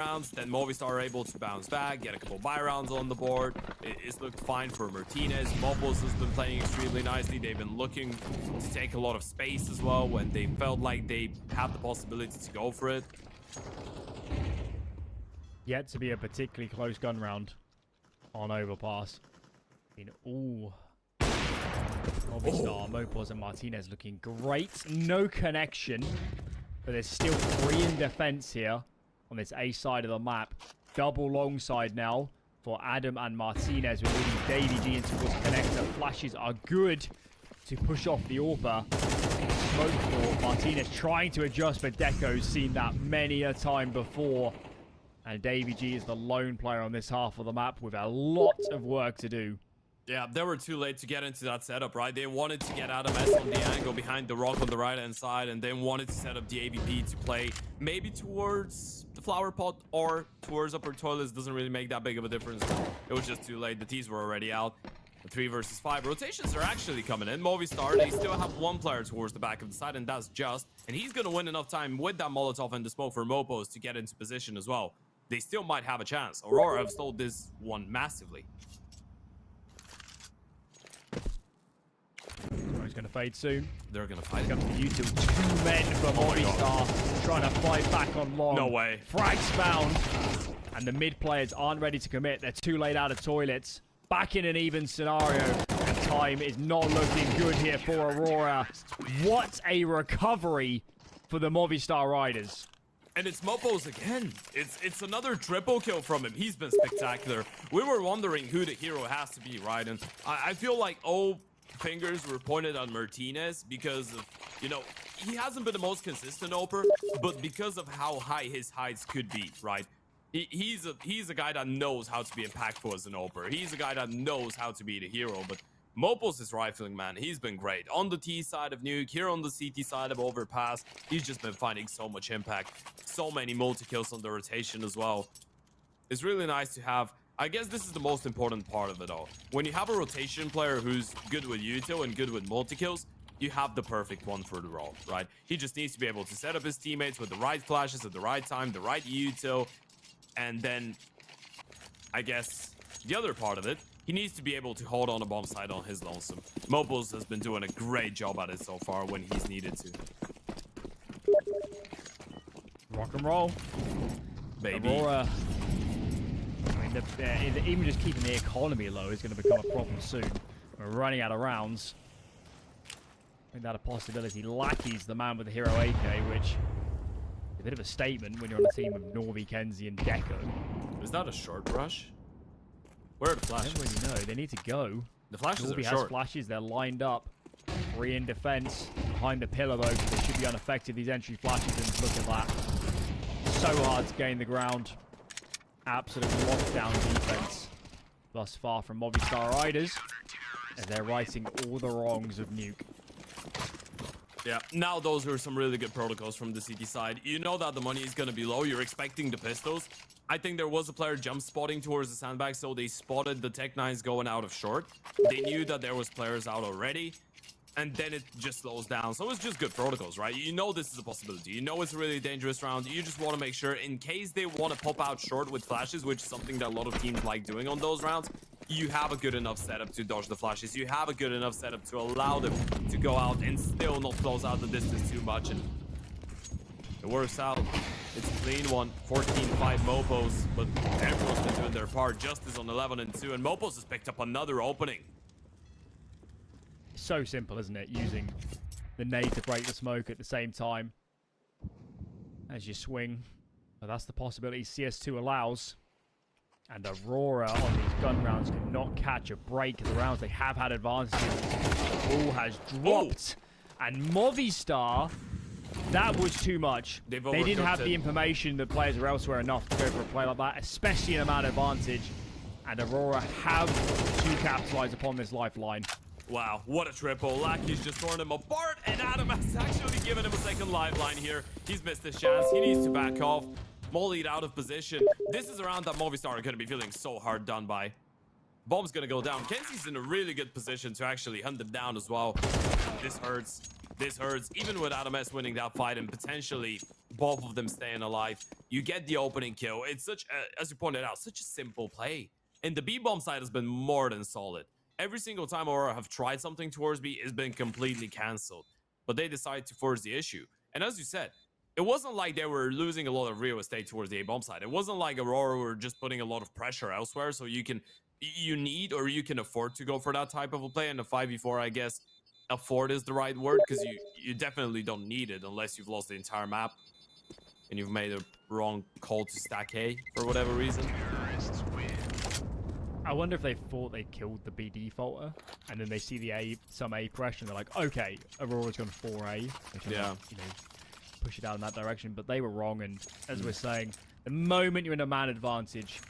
rounds. Then Movistar are able to bounce back, get a couple buy rounds on the board. It's looked fine for Martinez. Mopos has been playing extremely nicely. They've been looking to take a lot of space as well when they felt like they had the possibility to go for it. Yet to be a particularly close gun round on Overpass. Movistar, Mopos, and Martinez looking great. No connection, but there's still 3 in defense here on this A side of the map. Double long side now for Adam and Martinez. We're leading Davy G in towards connector. Flashes are good to push off the AWPer. Smoke for Martinez trying to adjust, but Deco's seen that many a time before. And Davy G is the lone player on this half of the map with a lot of work to do. Yeah, they were too late to get into that setup, right? They wanted to get Adam S on the angle behind the rock on the right-hand side, and then wanted to set up the AVP to play maybe towards the flower pot or towards upper toilets. Doesn't really make that big of a difference. It was just too late. The T's were already out. The 3 versus 5 rotations are actually coming in. Movistar, they still have 1 player towards the back of the side, and that's Just. And he's going to win enough time with that Molotov and the smoke for Mopos to get into position as well. They still might have a chance. Aurora have stole this one massively. He's going to fade soon. They're going to fight. Comes to YouTube. 2 men for Movistar trying to fight back on long. No way. Frags found. And the mid players aren't ready to commit. They're too late out of toilets. Back in an even scenario. And time is not looking good here for Aurora. What a recovery for the Movistar Riders. And it's Mopos again. It's another triple kill from him. He's been spectacular. We were wondering who the hero has to be, right? And I feel like all fingers were pointed on Martinez because of, you know, he hasn't been the most consistent oper, but because of how high his heights could be, right? He's a guy that knows how to be impactful as an oper. He's a guy that knows how to be the hero, but Mopos is rifling, man. He's been great. On the T side of Nuke, here on the CT side of Overpass, he's just been finding so much impact. So many multi-kills on the rotation as well. It's really nice to have. I guess this is the most important part of it all. When you have a rotation player who's good with util and good with multi-kills, you have the perfect one for the role, right? He just needs to be able to set up his teammates with the right flashes at the right time, the right util, and then, I guess, the other part of it, he needs to be able to hold on a bomb site on his lonesome. Mopos has been doing a great job at it so far when he's needed to. Rock and roll. Baby. Aurora. I mean, even just keeping the economy low is going to become a problem soon. We're running out of rounds. Isn't that a possibility? Lackey's the man with the hero AK, which is a bit of a statement when you're on a team with Norvi, Kenzie, and Deco. Is that a short rush? Where are the flashes? I don't really know. They need to go. The flashes Norvi are has short. flashes. They're lined up. 3 in defense. Behind the pillar, though. They should be unaffected, these entry flashes. And look at that. So hard to gain the ground. Absolute lockdown defense thus far from Movistar Riders. As they're righting all the wrongs of Nuke. Yeah, now those are some really good protocols from the CT side. You know that the money is going to be low. You're expecting the pistols. I think there was a player jump spotting towards the sandbag, so they spotted the Tech-9s going out of short. They knew that there was players out already, and then it just slows down. So it's just good protocols, right? You know this is a possibility. You know it's a really dangerous round. You just want to make sure, in case they want to pop out short with flashes, which is something that a lot of teams like doing on those rounds, you have a good enough setup to dodge the flashes. You have a good enough setup to allow them to go out and still not close out the distance too much. And it works out. It's a clean one. 14-5 Mopos, but everyone's been doing their part. Justice on 11-2, and Mopos has picked up another opening. So simple, isn't it? Using the nade to break the smoke at the same time as you swing. But that's the possibility CS2 allows. And Aurora on these gun rounds cannot catch a break. The rounds they have had advantages. The ball has dropped. And Movistar, that was too much. They didn't have the information that players are elsewhere enough to go for a play like that, especially in a man advantage. And Aurora have to capitalize upon this lifeline. Wow, what a triple. Lackey's just torn him apart, and Adam has actually given him a second lifeline here. He's missed his chance. He needs to back off. Mollied out of position. This is a round that Movistar are going to be feeling so hard done by. Bomb's going to go down. Kenzie's in a really good position to actually hunt them down as well. This hurts. This hurts. Even with Adam S winning that fight and potentially both of them staying alive. You get the opening kill. It's such, as you pointed out, such a simple play. And the B-bomb side has been more than solid. Every single time Aurora have tried something towards B, it's been completely cancelled. But they decided to force the issue. And as you said, it wasn't like they were losing a lot of real estate towards the A-bomb side. It wasn't like Aurora were just putting a lot of pressure elsewhere. So you can afford to go for that type of a play. And the 5v4, I guess, afford is the right word, because you definitely don't need it unless you've lost the entire map and you've made a wrong call to stack A for whatever reason. I wonder if they thought they killed the B defaulter, and then they see some A pressure, and they're like, okay, Aurora's gone 4A. Yeah. You know, push it out in that direction, but they were wrong. And as we're saying, the moment you're in a man advantage,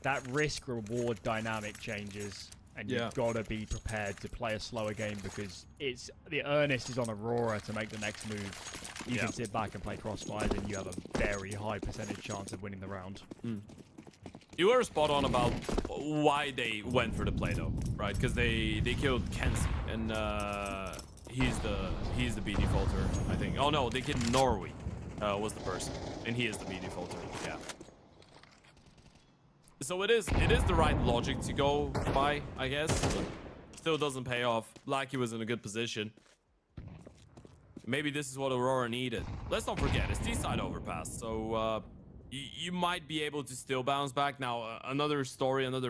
that risk-reward dynamic changes, and you've got to be prepared to play a slower game, because the earnest is on Aurora to make the next move. You can sit back and play crossfire, and you have a very high percentage chance of winning the round. You were spot on about why they went for the play, though, right? Because they killed Kenzie, and he's the B defaulter, I think. Oh no, they killed Norway, was the person, and he is the B defaulter. Yeah. So it is the right logic to go by, I guess. But still doesn't pay off. Lackey was in a good position. Maybe this is what Aurora needed. Let's not forget, it's D-side overpass, so you might be able to still bounce back. Now, another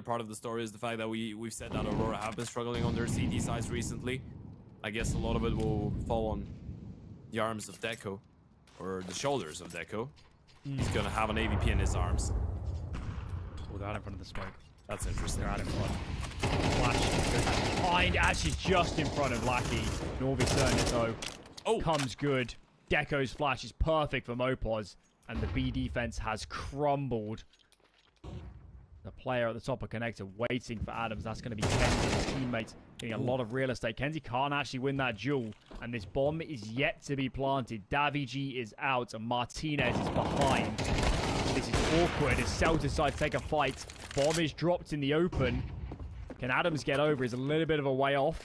part of the story is the fact that we've said that Aurora have been struggling on their CT sides recently. I guess a lot of it will fall on the arms of Deco, or the shoulders of Deco. He's gonna have an AVP in his arms. Oh, they're out in front of the smoke. That's interesting. They're out in front. Flash behind, Ashes just in front of Lackey. Norvi Cerneto comes good. Deco's flash is perfect for Mopos, and the B defense has crumbled. The player at the top of Connector waiting for Adams. That's going to be Kenzie and his teammates getting a lot of real estate. Kenzie can't actually win that duel, and this bomb is yet to be planted. Davigi is out, and Martinez is behind. This is awkward as Cell decide to take a fight. Bomb is dropped in the open. Can Adams get over? He's a little bit of a way off.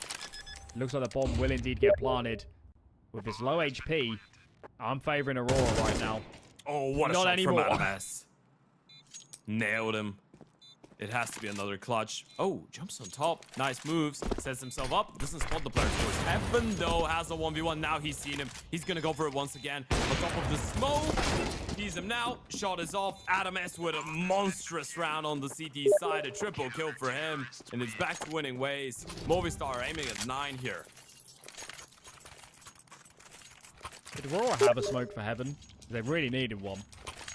Looks like the bomb will indeed get planted. With this low HP, I'm favoring Aurora right now. Oh, what a Not shot anymore. from Adams. Nailed him. It has to be another clutch. Oh, jumps on top. Nice moves. Sets himself up. Doesn't spot the player towards heaven, though. Has a 1v1. Now he's seen him. He's going to go for it once again. On top of the smoke. Sees him now. Shot is off. Adam S with a monstrous round on the CT side. A triple kill for him. And it's back to winning ways. Movistar aiming at 9 here. Did Aurora have a smoke for heaven? They really needed one.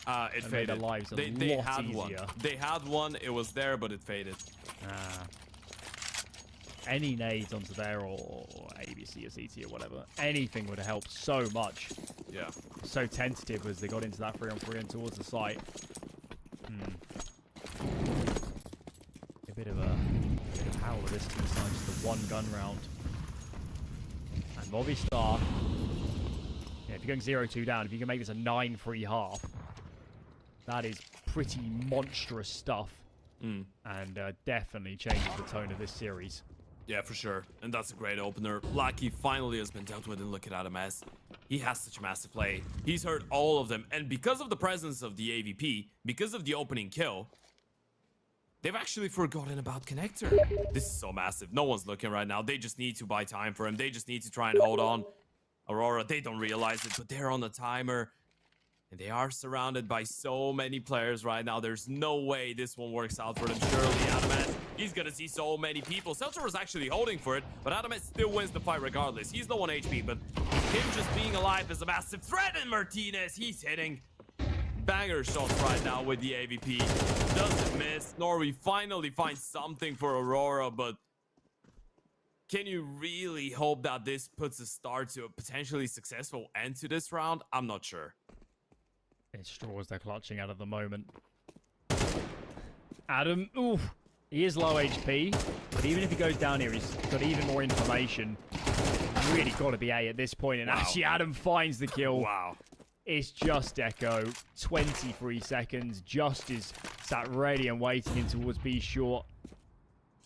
It Made faded. their lives a They lot had easier. one. They had one. It was there, but it faded. Any nades onto there, or ABC or CT or whatever, anything would have helped so much. Yeah. So tentative as they got into that 3-on-3 and towards the site. A bit of power this time, just the one gun round. And Movistar, yeah, if you're going 0-2 down, if you can make this a 9-3 half, that is pretty monstrous stuff. And definitely changes the tone of this series. Yeah, for sure. And that's a great opener. Lackey finally has been dealt with, and look at Adam S. He has such a massive play. He's hurt all of them. And because of the presence of the AVP, because of the opening kill, they've actually forgotten about Connector. This is so massive. No one's looking right now. They just need to buy time for him. They just need to try and hold on. Aurora, they don't realize it, but they're on the timer. And they are surrounded by so many players right now. There's no way this one works out for them. Surely Adamas, he's gonna see so many people. Seltzer was actually holding for it, but Adamas still wins the fight regardless. He's low on HP, but him just being alive is a massive threat. And Martinez, he's hitting banger shots right now with the AVP. Doesn't miss. Norway finally finds something for Aurora, but can you really hope that this puts a start to a potentially successful end to this round? I'm not sure. It's straws they're clutching at the moment. Adam, oof, he is low HP, but even if he goes down here, he's got even more information. Really got to be A at this point, and actually Adam finds the kill. Wow. It's just Echo. 23 seconds. Just is sat ready and waiting in towards B short.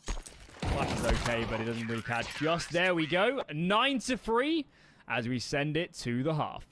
Flash is okay, but it doesn't really catch. Just there we go. 9-3 as we send it to the half.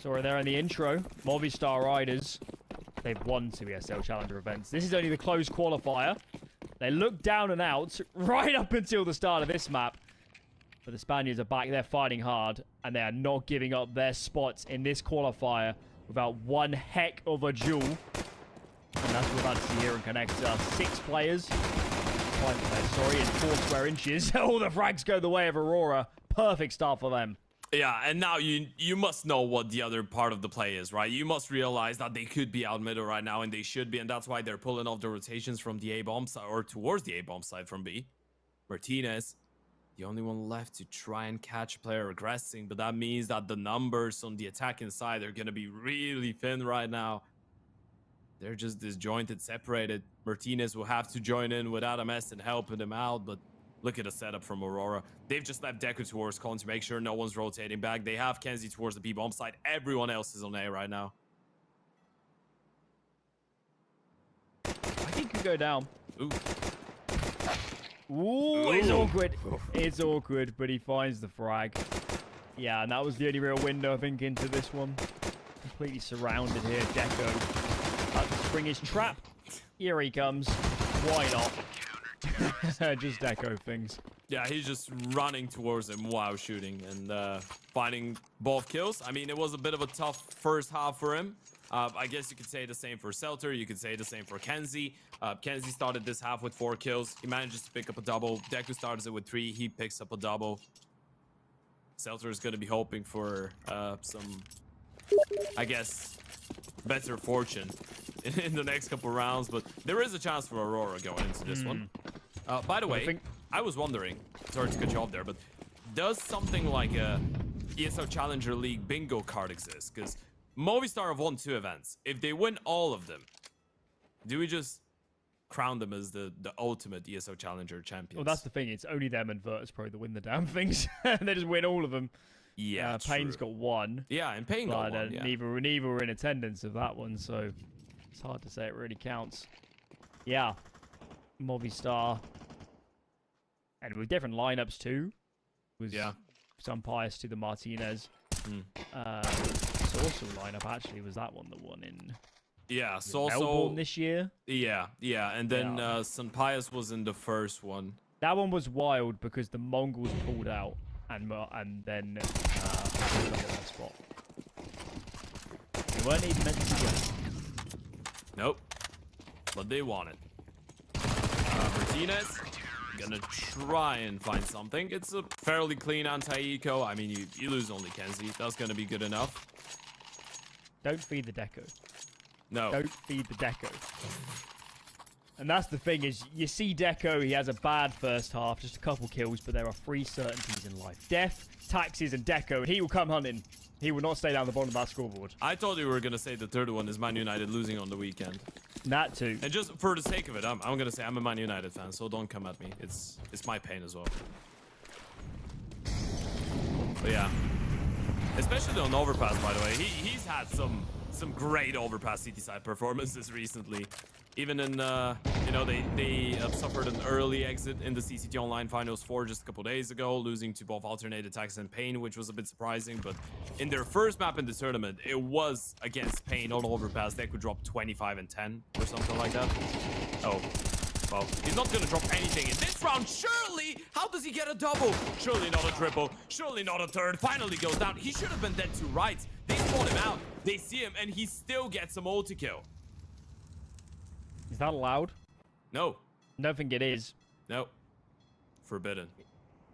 Saw it there in the intro. Movistar Riders. They've won 2 ESL Challenger events. This is only the closed qualifier. They look down and out right up until the start of this map. But the Spaniards are back there fighting hard. And they are not giving up their spots in this qualifier without one heck of a duel. And that's what we're about to see here in Connector. 6 players. 5 players, sorry, in 4 square inches. All the frags go the way of Aurora. Perfect start for them. Yeah, and now you must know what the other part of the play is, right? You must realize that they could be out middle right now, and they should be, and that's why they're pulling off the rotations from the A-bomb side, or towards the A-bomb side from B. Martinez, the only one left to try and catch a player regressing, but that means that the numbers on the attacking side are going to be really thin right now. They're just disjointed, separated. Martinez will have to join in with Adam S and helping him out, but look at the setup from Aurora. They've just left Deku towards Con to make sure no one's rotating back. They have Kenzie towards the B-bomb side. Everyone else is on A right now. I think he could go down. Ooh. Ooh, it's awkward. It's awkward, but he finds the frag. Yeah, and that was the only real window, I think, into this one. Completely surrounded here. Deco about to spring his trap. Here he comes. Why not? Just Deco things. Yeah, he's just running towards him while shooting and finding both kills. I mean, it was a bit of a tough first half for him. I guess you could say the same for Selter. You could say the same for Kenzie. Kenzie started this half with 4 kills. He manages to pick up a double. Deku starts it with 3. He picks up a double. Selter is going to be hoping for some, I guess, better fortune in the next couple rounds. But there is a chance for Aurora going into this one. By the way, I was wondering, sorry to cut you off there, but does something like a ESL Challenger League bingo card exist? Because Movistar have won 2 events. If they win all of them, do we just crown them as the ultimate ESL Challenger champions? Well, that's the thing. It's only them and Virtus Pro that win the damn things. They just win all of them. Yeah, Payne's got 1. Yeah, and Payne got 1. Yeah. Neither were in attendance of that one, so it's hard to say it really counts. Yeah, Movistar, and with different lineups too. Was some bias to the Martinez. Sorcerer lineup actually was that one, the one in Melbourne this year. Yeah, and then St. Pius was in the first one. That one was wild because the Mongols pulled out and then that spot. They weren't even meant to go. Nope, but they won it. Martinez gonna try and find something. It's a fairly clean anti-eco. I mean, you lose only Kenzie. That's gonna be good enough. Don't feed the Deco. No. Don't feed the Deco. And that's the thing is, you see Deco, he has a bad first half, just a couple kills, but there are 3 certainties in life. Death, taxes, and Deco, and he will come hunting. He will not stay down the bottom of that scoreboard. I thought you were gonna say the third one is Man United losing on the weekend. That too. And just for the sake of it, I'm gonna say I'm a Man United fan, so don't come at me. It's my pain as well. But yeah, especially on overpass, by the way. He's had some great overpass city side performances recently. Even in they suffered an early exit in the CCT Online Finals 4 just a couple days ago, losing to both Alternate Attacks and Pain, which was a bit surprising. But in their first map in the tournament, it was against Pain on overpass. They could drop 25 and 10 or something like that. Oh, well, he's not gonna drop anything in this round. Surely, how does he get a double? Surely not a triple. Surely not a third. Finally goes down. He should have been dead to rights. They spawn him out. They see him, and he still gets a multi-kill. Is that allowed? No. I don't think it is. No. Forbidden.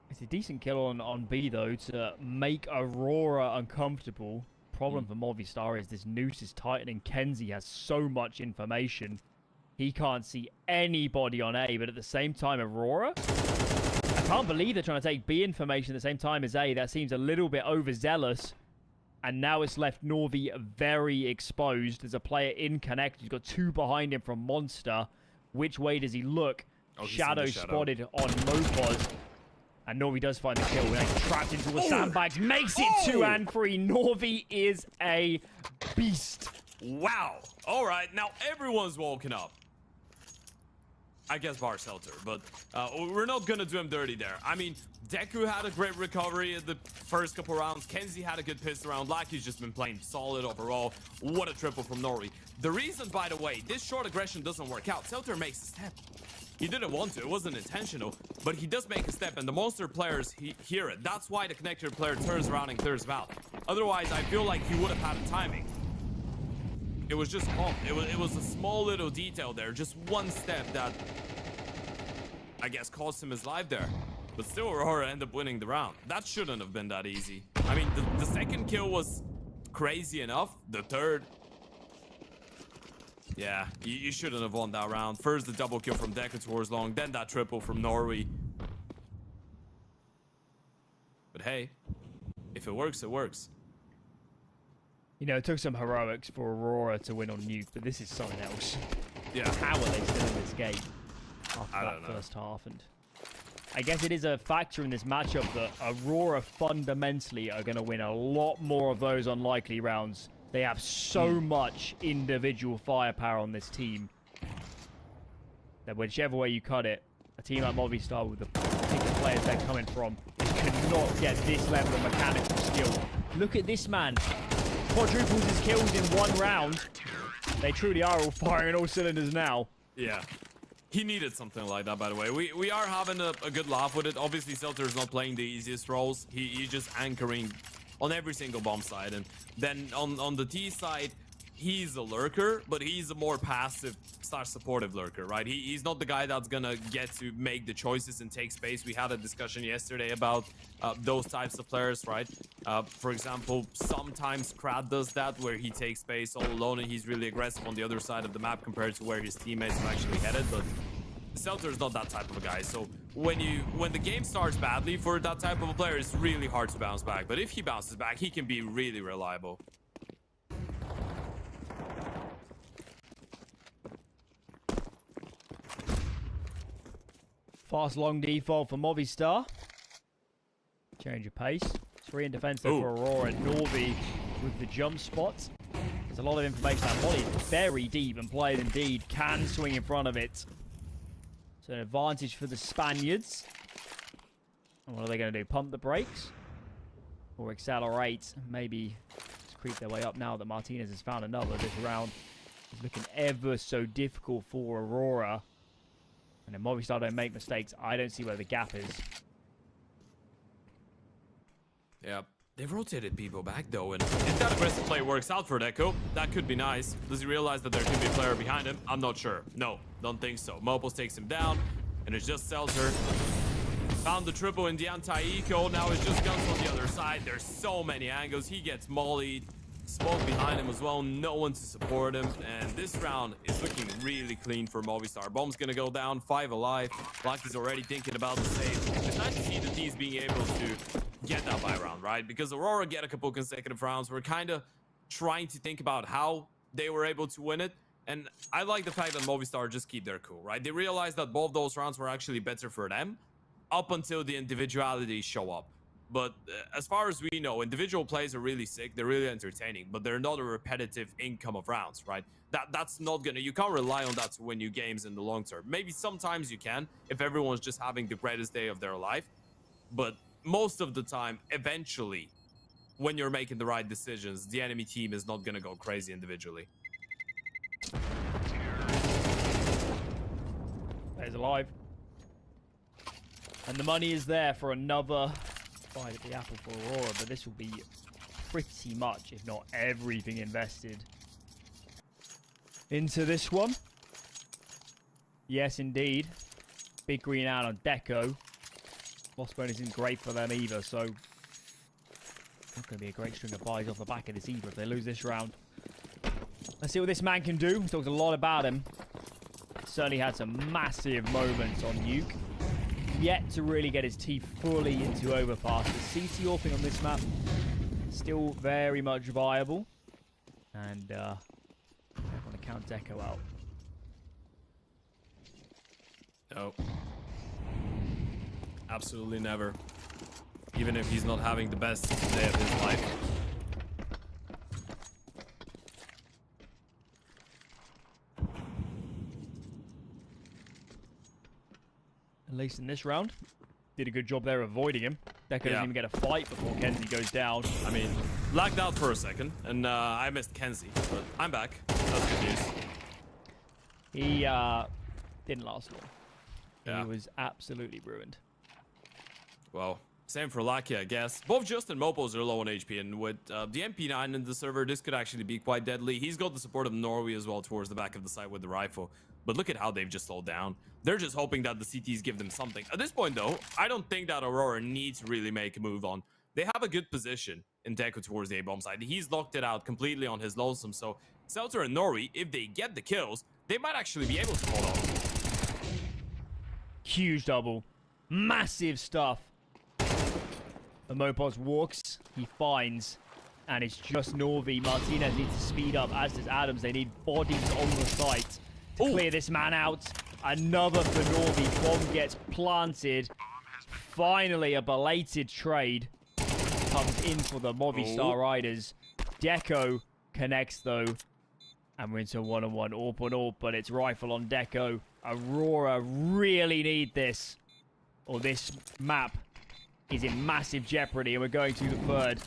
It's a decent kill on B, though, to make Aurora uncomfortable. Problem for Movistar is this noose is tightening. Kenzie has so much information. He can't see anybody on A, but at the same time, Aurora? I can't believe they're trying to take B information at the same time as A. That seems a little bit overzealous. And now it's left Norvi very exposed. There's a player in Connect. He's got 2 behind him from Monster. Which way does he look? Oh, Shadow spotted on Mopos. And Norvi does find the kill. Now he's trapped into a sandbag. Makes it 2 and 3. Norvi is a beast. Wow. All right. Now everyone's woken up. I guess bar Seltzer, but we're not gonna do him dirty there. I mean, Deku had a great recovery in the first couple rounds. Kenzie had a good pistol round. Lucky's just been playing solid overall. What a triple from Nori. The reason, by the way, this short aggression doesn't work out, Seltzer makes a step. He didn't want to, it wasn't intentional, but he does make a step, and the monster players hear it. That's why the connector player turns around and clears him out. Otherwise, I feel like he would have had a timing. It was just calm. It was a small little detail there, just one step that I guess cost him his life there. But still, Aurora ended up winning the round. That shouldn't have been that easy. I mean, the second kill was crazy enough. The third, yeah, you shouldn't have won that round. First, the double kill from Deku towards long, then that triple from Norway. But hey, if it works, it works. You know, it took some heroics for Aurora to win on Nuke, but this is something else. Yeah. How are they still in this game after that first half? And I guess it is a factor in this matchup that Aurora fundamentally are going to win a lot more of those unlikely rounds. They have so much individual firepower on this team that whichever way you cut it, a team like Movistar with the particular players they're coming from, they cannot get this level of mechanical skill. Look at this man. Quadruples his kills in one round. They truly are all firing on all cylinders now. Yeah. He needed something like that, by the way. We are having a good laugh with it. Obviously, Seltzer is not playing the easiest roles. He's just anchoring on every single bomb side. And then on the T side, he's a lurker, but he's a more passive / supportive lurker, right? He's not the guy that's gonna get to make the choices and take space. We had a discussion yesterday about those types of players, right? For example, sometimes Krat does that, where he takes space all alone and he's really aggressive on the other side of the map compared to where his teammates are actually headed. But Seltzer is not that type of a guy. So when the game starts badly for that type of a player, it's really hard to bounce back. But if he bounces back, he can be really reliable. Fast long default for Movistar. Change of pace. 3 in defense there for Aurora. Norby with the jump spot. There's a lot of information that Molly is very deep, and players indeed can swing in front of it. So an advantage for the Spaniards. And what are they going to do? Pump the brakes? Or accelerate? Maybe just creep their way up now that Martinez has found another. This round is looking ever so difficult for Aurora. And if Movistar don't make mistakes, I don't see where the gap is. Yeah, they've rotated people back though, and if that aggressive play works out for Deku, that could be nice. Does he realize that there could be a player behind him? I'm not sure. No, don't think so. Mopos takes him down, and it's just Seltzer. Found the triple in the anti-eco. Now it's just guns on the other side. There's so many angles. He gets mollied. Smoke behind him as well, no one to support him, and this round is looking really clean for Movistar. Bomb's gonna go down, 5 alive. Lucky's already thinking about the save. It's nice to see the T's being able to get that by round, right? Because Aurora get a couple consecutive rounds. We're kind of trying to think about how they were able to win it, and I like the fact that Movistar just keep their cool, right? They realized that both those rounds were actually better for them up until the individualities show up. But as far as we know, individual plays are really sick. They're really entertaining, but they're not a repetitive income of rounds, right? That's not gonna, you can't rely on that to win you games in the long term. Maybe sometimes you can if everyone's just having the greatest day of their life. But most of the time, eventually, when you're making the right decisions, the enemy team is not gonna go crazy individually. There's alive. And the money is there for another bite at the apple for Aurora, but this will be pretty much, if not everything, invested into this one. Yes, indeed. Big green out on Deco. Loss bonus isn't great for them either, so not going to be a great string of buys off the back of this either if they lose this round. Let's see what this man can do. We talked a lot about him. Certainly had some massive moments on Nuke. Yet to really get his teeth fully into Overpass. The CT AWPing on this map still very much viable. And I want to count Deco out. No. Absolutely never. Even if he's not having the best day of his life. least in this round. Did a good job there avoiding him. Deco doesn't even get a fight before Kenzie goes down. I mean, lagged out for a second, and I missed Kenzie, but I'm back. That's good news. He didn't last long. Yeah. He was absolutely ruined. Well, same for Lucky, I guess. Both Just and Mopos are low on HP, and with the MP9 in the server, this could actually be quite deadly. He's got the support of Norway as well towards the back of the side with the rifle. But look at how they've just slowed down. They're just hoping that the CTs give them something. At this point, though, I don't think that Aurora needs to really make a move on. They have a good position in Deco towards the A-bomb side. He's locked it out completely on his lonesome. So Seltzer and Norway, if they get the kills, they might actually be able to hold on. Huge double. Massive stuff. The Mopos walks, he finds, and it's just Norvi. Martinez needs to speed up, as does Adams. They need bodies on the site to clear this man out. Another for Norvi. Bomb gets planted. Finally, a belated trade comes in for the Movistar Riders. Deco connects, though, and we're into 1-on-1 AWP on AWP, but it's rifle on Deco. Aurora really need this, or this map is in massive jeopardy, and we're going to the third.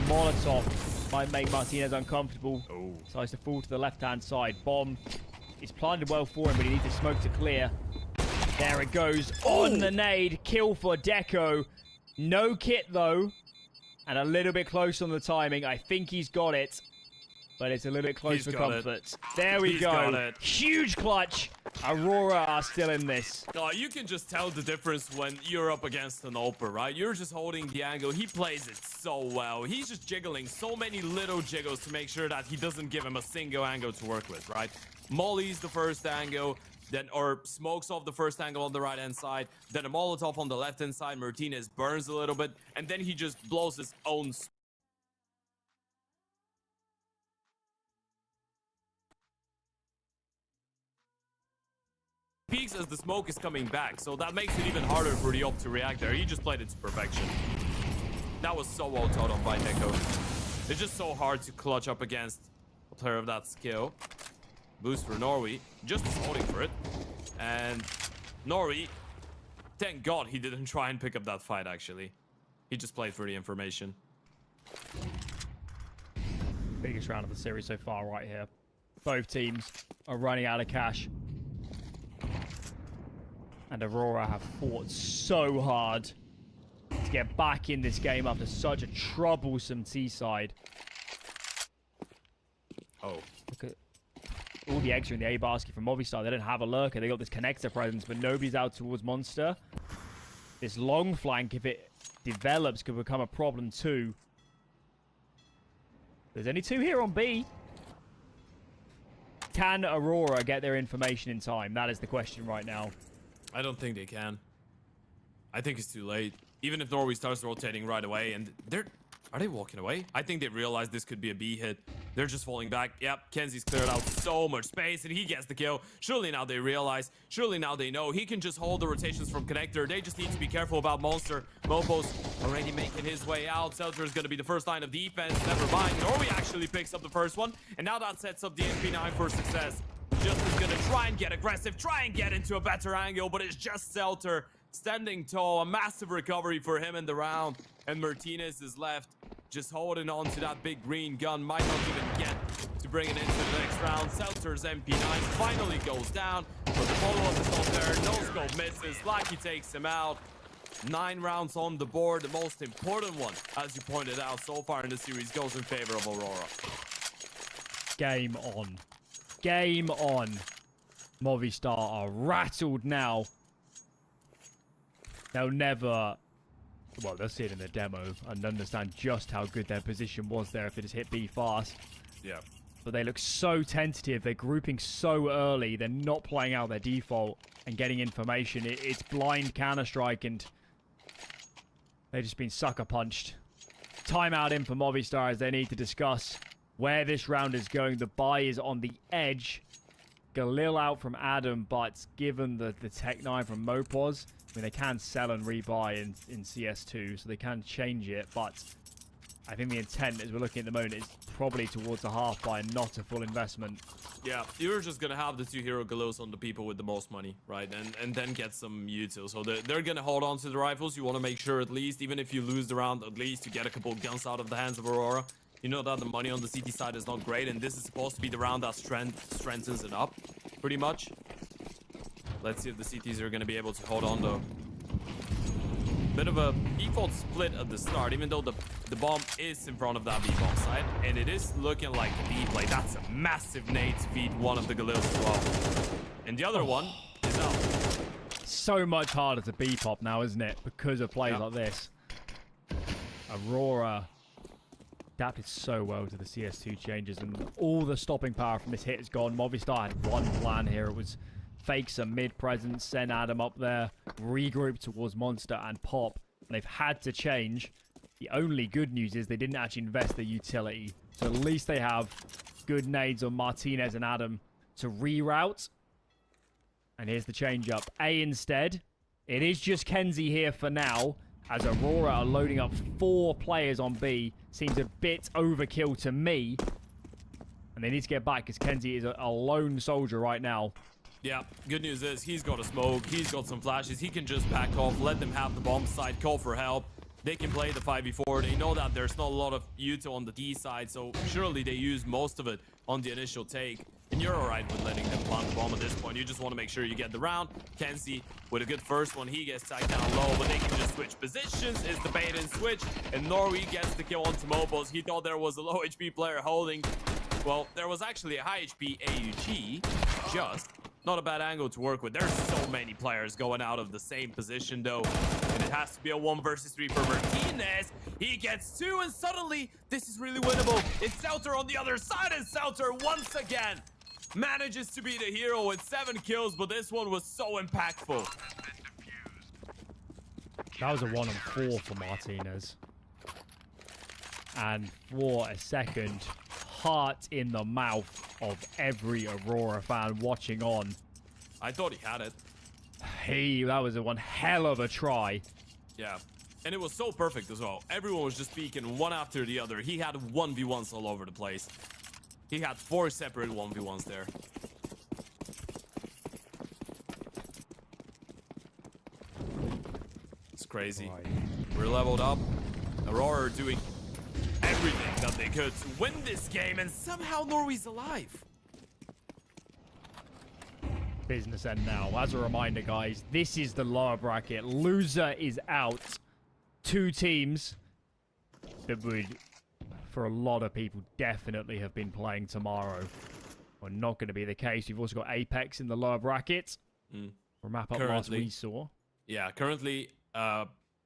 Molotov might make Martinez uncomfortable. Decides to fall to the left-hand side. Bomb is planted well for him, but he needs the smoke to clear. There it goes on the nade. Kill for Deco. No kit, though, and a little bit close on the timing. I think he's got it, but it's a little bit close for comfort. There we go. Huge clutch. Aurora are still in this. You can just tell the difference when you're up against an AWPer, right? You're just holding the angle. He plays it so well. He's just jiggling so many little jiggles to make sure that he doesn't give him a single angle to work with, right? Molly's the first angle, then or smokes off the first angle on the right-hand side, then a Molotov on the left-hand side. Martinez burns a little bit, and then he just blows his own peaks as the smoke is coming back, so that makes it even harder for the AWP to react there. He just played it to perfection. That was so well thought of by Deco. It's just so hard to clutch up against a player of that skill. Boost for Norway, just holding for it. And Norway, thank God he didn't try and pick up that fight, actually. He just played for the information. Biggest round of the series so far right here. Both teams are running out of cash. And Aurora have fought so hard to get back in this game after such a troublesome T-side. Oh. Look at all the eggs are in the A basket from Movistar. They don't have a lurker. They got this connector presence, but nobody's out towards Monster. This long flank, if it develops, could become a problem too. There's only two here on B. Can Aurora get their information in time? That is the question right now. I don't think they can. I think it's too late. Even if Norway starts rotating right away, and are they walking away? I think they realized this could be a B hit. They're just falling back. Yep, Kenzie's cleared out so much space, and he gets the kill. Surely now they realize. Surely now they know. He can just hold the rotations from Connector. They just need to be careful about Monster. Mopos already making his way out. Seltzer is going to be the first line of defense. Never mind. Norway actually picks up the first one, and now that sets up the MP9 for success. Just is going to try and get aggressive, try and get into a better angle, but it's just Seltzer standing tall. A massive recovery for him in the round, and Martinez is left just holding on to that big green gun. Might not even get to bring it into the next round. Seltzer's MP9 finally goes down, but the follow-up is not there. No scope misses. Lucky takes him out. 9 rounds on the board. The most important one, as you pointed out, so far in the series goes in favor of Aurora. Game on. Game on. Movistar are rattled now. They'll never... Well, they'll see it in the demo and understand just how good their position was there if they just hit B fast. Yeah. But they look so tentative. They're grouping so early. They're not playing out their default and getting information. It's blind Counter-Strike, and they've just been sucker punched. Timeout in for Movistar as they need to discuss where this round is going. The buy is on the edge. Galil out from Adam, but given the Tech 9 from Mopos, I mean, they can sell and rebuy in CS2, so they can change it, but I think the intent, as we're looking at the moment, is probably towards a half buy and not a full investment. Yeah, you're just gonna have the 2 hero galos on the people with the most money, right? And then get some util. So they're gonna hold on to the rifles. You want to make sure, at least, even if you lose the round, at least you get a couple of guns out of the hands of Aurora. You know that the money on the CT side is not great, and this is supposed to be the round that strengthens it up, pretty much. Let's see if the CTs are gonna be able to hold on, though. Bit of a default split at the start, even though the bomb is in front of that B-bomb side, and it is looking like a B play. That's a massive nade to feed one of the Galils as well. And the other one is out. So much harder to B-pop now, isn't it? Because of plays like this. Aurora adapted so well to the CS2 changes, and all the stopping power from this hit is gone. Movistar had one plan here. It was fake some mid-presence, send Adam up there, regroup towards Monster and Pop. And they've had to change. The only good news is they didn't actually invest the utility. So at least they have good nades on Martinez and Adam to reroute. And here's the change-up. A instead. It is just Kenzie here for now, as Aurora are loading up 4 players on B. Seems a bit overkill to me. And they need to get back, because Kenzie is a lone soldier right now. Yeah, good news is he's got a smoke, he's got some flashes, he can just back off, let them have the bomb side, call for help. They can play the 5v4, they know that there's not a lot of util on the D side, so surely they use most of it on the initial take. And you're alright with letting them plant the bomb at this point. You just want to make sure you get the round. Kenzie with a good first one, he gets tagged down low, but they can just switch positions. Is the bait and switch, and Norway gets the kill onto Mobiles. He thought there was a low HP player holding. Well, there was actually a high HP AUG, just. Not a bad angle to work with. There's so many players going out of the same position, though. And it has to be a 1 versus 3 for Martinez. He gets 2, and suddenly, this is really winnable. It's Sauter on the other side, and Sauter, once again, manages to be the hero with 7 kills, but this one was so impactful. That was a 1-on-4 for Martinez. And for a second, heart in the mouth of every Aurora fan watching on. I thought he had it. That was one hell of a try. Yeah. And it was so perfect as well. Everyone was just peeking one after the other. He had 1v1s all over the place. He had 4 separate 1v1s there. It's crazy. Right. We're leveled up. Aurora are doing everything that they could to win this game, and somehow Norway's alive. Business end now. As a reminder, guys, this is the lower bracket. Loser is out. 2 teams that would, for a lot of people, definitely have been playing tomorrow. Are not going to be the case. You've also got Apex in the lower bracket. For map up last we saw. Yeah, currently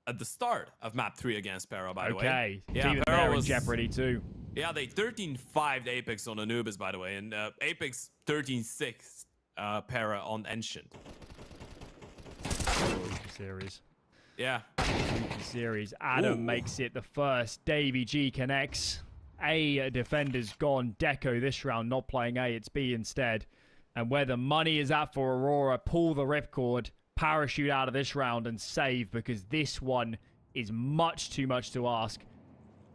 at the start of map 3 against Para, by the way. Okay. Yeah, Team Para was in jeopardy too. Yeah, they 13-5'd Apex on Anubis, by the way, and Apex 13-6 Para on Ancient. Series. Yeah. Series. Adam makes it the first. Davey G connects. A defender's gone. Deco this round not playing A. It's B instead. And where the money is at for Aurora, pull the ripcord, parachute out of this round and save, because this one is much too much to ask.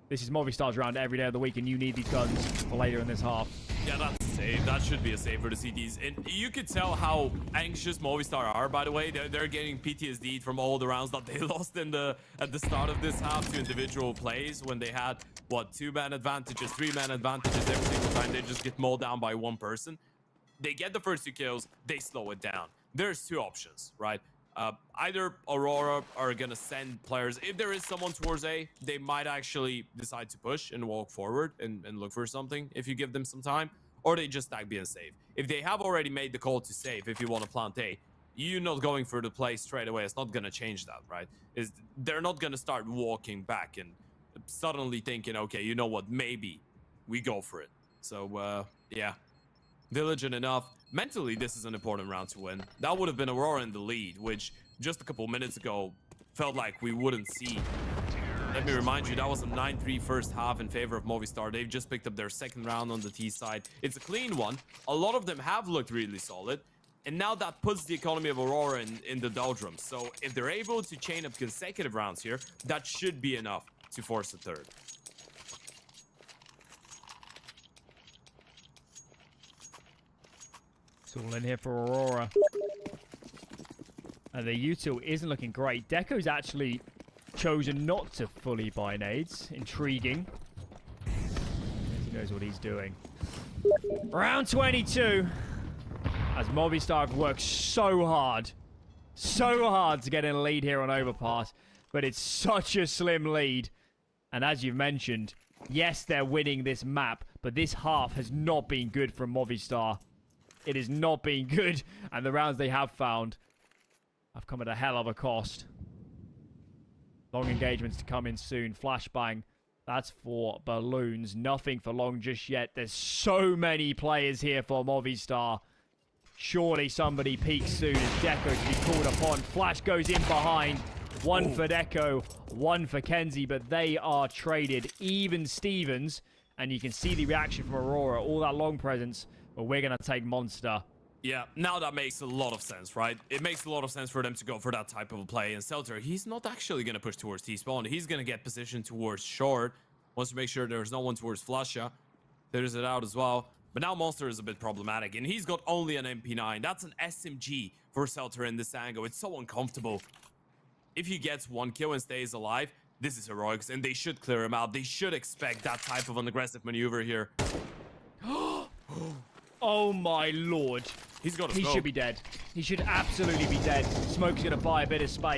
This is Movistar's round every day of the week, and you need these guns for later in this half. Yeah, that's a save. That should be a save for the CTs. And you could tell how anxious Movistar are, by the way. They're getting PTSD from all the rounds that they lost at the start of this half to individual plays, when they had, what, 2-man advantages, 3-man advantages every single time. They just get mowed down by one person. They get the first 2 kills, they slow it down. There's 2 options, right? Either Aurora are gonna send players, if there is someone towards A, they might actually decide to push and walk forward and look for something if you give them some time, or they just stack B and save. If they have already made the call to save, if you want to plant A, you're not going for the play straight away. It's not gonna change that, right? They're not gonna start walking back and suddenly thinking, okay, you know what, maybe we go for it. So yeah, diligent enough. Mentally, this is an important round to win. That would have been Aurora in the lead, which just a couple minutes ago felt like we wouldn't see. Let me remind you, that was a 9-3 first half in favor of Movistar. They've just picked up their second round on the T side. It's a clean one. A lot of them have looked really solid. And now that puts the economy of Aurora in the doldrums. So if they're able to chain up consecutive rounds here, that should be enough to force a third. It's all in here for Aurora. And the util isn't looking great. Deco's actually chosen not to fully buy nades. Intriguing. He knows what he's doing. Round 22. As Movistar have worked so hard to get in a lead here on Overpass. But it's such a slim lead. And as you've mentioned, yes, they're winning this map. But this half has not been good from Movistar. It has not been good. And the rounds they have found have come at a hell of a cost. Long engagements to come in soon. Flashbang. That's for Balloons. Nothing for long just yet. There's so many players here for Movistar. Surely somebody peaks soon as Deco to be called upon. Flash goes in behind. One for Deco, one for Kenzie, but they are traded. Even Stevens, and you can see the reaction from Aurora. All that long presence, but we're going to take Monster. Yeah, now that makes a lot of sense, right? It makes a lot of sense for them to go for that type of a play. And Seltzer, he's not actually going to push towards T-spawn. He's going to get positioned towards short. Wants to make sure there's no one towards Flasha. Clears it out as well. But now Monster is a bit problematic, and he's got only an MP9. That's an SMG for Seltzer in this angle. It's so uncomfortable. If he gets one kill and stays alive, this is heroics, and they should clear him out. They should expect that type of an aggressive maneuver here. Oh my lord. He's got a He smoke. should be dead. He should absolutely be dead. Smoke's going to buy a bit of space.